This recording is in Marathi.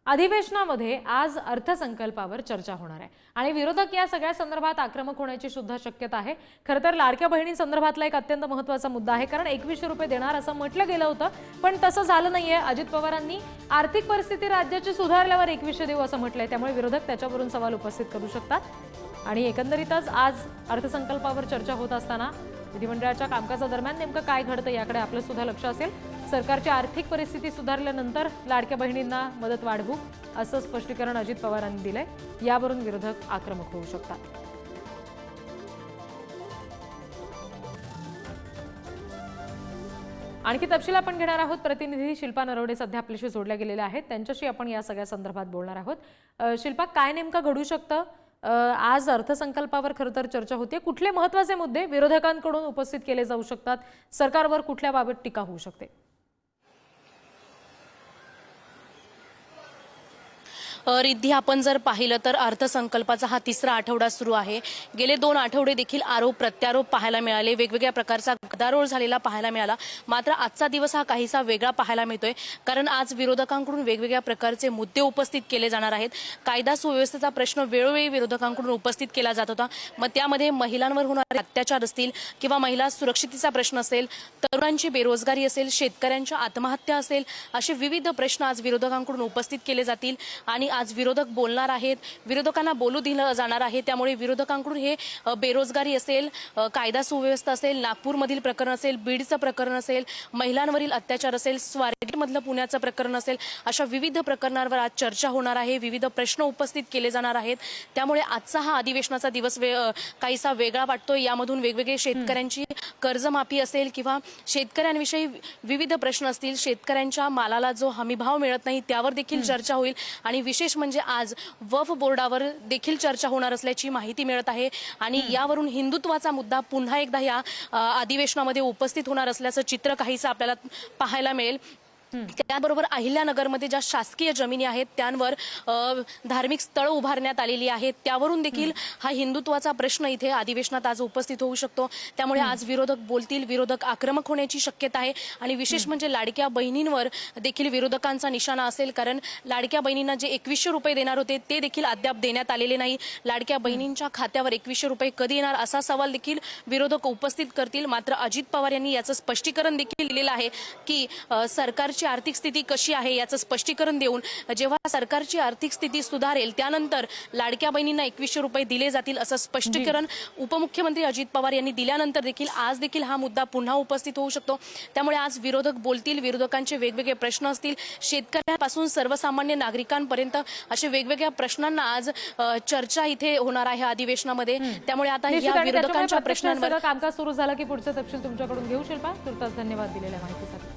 अधिवेशनामध्ये आज अर्थसंकल्पावर चर्चा होणार आहे आणि विरोधक या सगळ्या संदर्भात आक्रमक होण्याची सुद्धा शक्यता आहे। खरं तर लाडक्या बहिणींसंदर्भातला एक अत्यंत महत्त्वाचा मुद्दा आहे, कारण 2100 रुपये देणार असं म्हटलं गेलं होतं, पण तसं झालं नाहीये। अजित पवारांनी आर्थिक परिस्थिती राज्याची सुधारल्यावर 2100 देऊ असं म्हटलंय, त्यामुळे विरोधक त्याच्यावरून सवाल उपस्थित करू शकतात। आणि एकंदरीतच आज अर्थसंकल्पावर चर्चा होत असताना विधिमंडळाच्या कामकाजादरम्यान नेमकं काय घडतं याकडे आपलं सुद्धा लक्ष असेल। सरकारची आर्थिक परिस्थिती सुधारल्यानंतर लाडक्या बहिणींना मदत वाढवू असं स्पष्टीकरण अजित पवारांनी दिलंय, यावरून विरोधक आक्रमक होऊ शकतात। आणखी तपशील आपण घेणार आहोत। प्रतिनिधी शिल्पा नरवडे सध्या आपल्याशी जोडल्या गेलेल्या आहेत, त्यांच्याशी आपण या सगळ्या संदर्भात बोलणार आहोत। शिल्पा, काय नेमकं घडू शकतं? आज अर्थसंकल्पावर खरं तर चर्चा होते, कुठले महत्त्वाचे मुद्दे विरोधकांकडून उपस्थित केले जाऊ शकतात, सरकारवर कुठल्या बाबत टीका होऊ शकते? रिद्धी, आपण जर पाहिलं तर अर्थसंकल्पाचा हा तिसरा आठवडा सुरू आहे। गेले 2 आठवडे देखील आरोप प्रत्यारोप पाहायला मिळाले, वेगवेगळ्या प्रकारचा गदारोळ झालेला पाहायला मिळाला। मात्र आजचा दिवस हा काहीसा वेगळा पाहायला मिळतोय, कारण आज विरोधकांकडून वेगवेगळ्या प्रकारचे मुद्दे उपस्थित केले जाणार आहेत। कायदा सुव्यवस्थेचा प्रश्न वेळोवेळी विरोधकांकडून उपस्थित केला जात होता, मग त्यामध्ये महिलांवर होणारे अत्याचार असतील किंवा महिला सुरक्षिततेचा प्रश्न असेल, तरुणांची बेरोजगारी असेल, शेतकऱ्यांच्या आत्महत्या असेल, असे विविध प्रश्न आज विरोधकांकडून उपस्थित केले जातील आणि आज विरोधक बोलणार आहेत, विरोधकांना बोलू दिलं जाणार आहे। त्यामुळे विरोधकांकडून हे बेरोजगारी असेल, कायदा सुव्यवस्था असेल, नागपूरमधील प्रकरण असेल, बीडचं प्रकरण असेल, महिलांवरील अत्याचार असेल, स्वारगेटमधलं पुण्याचं प्रकरण असेल, अशा विविध प्रकरणांवर आज चर्चा होणार आहे, विविध प्रश्न उपस्थित केले जाणार आहेत। त्यामुळे आजचा हा अधिवेशनाचा दिवस काहीसा वेगळा वाटतोय। यामधून वेगवेगळे शेतकऱ्यांची कर्जमाफी असेल किंवा शेतकऱ्यांविषयी विविध प्रश्न असतील, शेतकऱ्यांच्या मालाला जो हमीभाव मिळत नाही त्यावर देखील चर्चा होईल आणि विशेष म्हणजे आज वक्फ बोर्डावर देखील चर्चा होणार असल्याची माहिती मिळत आहे आणि यावरून हिंदुत्वाचा मुद्दा पुन्हा एकदा या अधिवेशनामध्ये उपस्थित होणार असल्याचं चित्र काहीसं आपल्याला पाहायला मिळेल। त्याबरोबर अहिल्यानगरमध्ये ज्या शासकीय जमिनी आहेत त्यांवर धार्मिक स्थळं उभारण्यात आलेली आहेत, त्यावरून देखील हा हिंदुत्वाचा प्रश्न इथे अधिवेशनात आज उपस्थित होऊ शकतो। त्यामुळे आज विरोधक बोलतील, विरोधक आक्रमक होण्याची शक्यता आहे आणि विशेष म्हणजे लाडक्या बहिणींवर देखील विरोधकांचा निशाणा असेल, कारण लाडक्या बहिणींना जे 2100 रुपये देणार होते ते देखील अद्याप देण्यात आलेले नाही। लाडक्या बहिणींच्या खात्यावर 2100 रुपये कधी येणार असा सवाल देखील विरोधक उपस्थित करतील। मात्र अजित पवार यांनी याचं स्पष्टीकरण देखील दिलेलं आहे की सरकारची आर्थिक स्थिती कशी आहे याचं स्पष्टीकरण देऊन जेव्हा सरकारची आर्थिक स्थिती सुधारेल त्यानंतर लाडक्या बहिणींना 2100 रुपये दिले जातील असं स्पष्टीकरण उपमुख्यमंत्री अजित पवार यांनी दिल्यानंतर देखील आज देखील हा मुद्दा पुन्हा उपस्थित होऊ शकतो। त्यामुळे आज विरोधक बोलतील, विरोधकांचे वेगवेगळे प्रश्न असतील, शेतकऱ्यांपासून सर्वसामान्य नागरिकांपर्यंत असे वेगवेगळ्या प्रश्नांना आज चर्चा इथे होणार आहे अधिवेशनामध्ये। त्यामुळे आता या विरोधकांच्या प्रश्नांवर कामकाज सुरू झालं की पुढचे तपशील तुमच्याकडून घेऊ। शिल्पा, तुर्तास धन्यवाद दिलेल्या माहितीसाठी।